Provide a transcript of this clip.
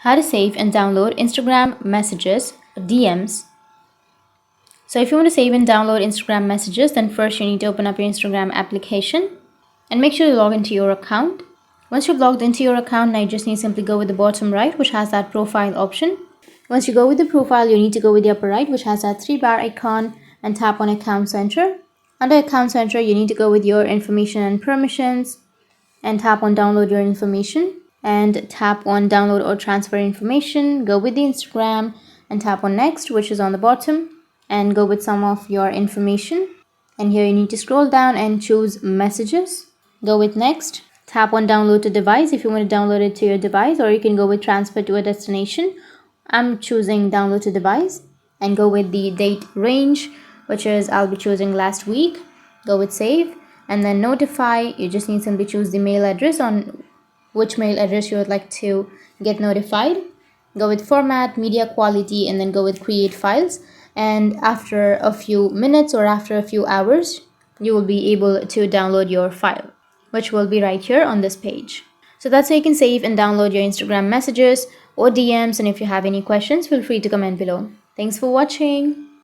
how to save and download Instagram messages, DMs. So if you want to save and download Instagram messages, then first you need to open up your Instagram application and make sure you log into your account. Once you've logged into your account, now you just need to simply go with the bottom right, which has that profile option. Once you go with the profile, you need to go with the upper right, which has that 3-bar icon, and tap on Account Center. Under Account Center, you need to go with your information and permissions and tap on Download Your Information and tap on Download or Transfer Information. Go with the Instagram and tap on Next, which is on the bottom, and go with some of your information. And here you need to scroll down and choose Messages. Go with Next. Tap on Download to Device if you want to download it to your device, or you can go with Transfer to a Destination. I'm choosing Download to Device, and go with the date range, which is I'll be choosing last week. Go with Save and then Notify. You just need to simply choose the mail address, on which mail address you would like to get notified. Go with Format, Media Quality, and then go with Create Files. And after a few minutes or after a few hours, you will be able to download your file, which will be right here on this page. So that's how you can save and download your Instagram messages or DMs. And if you have any questions, feel free to comment below. Thanks for watching.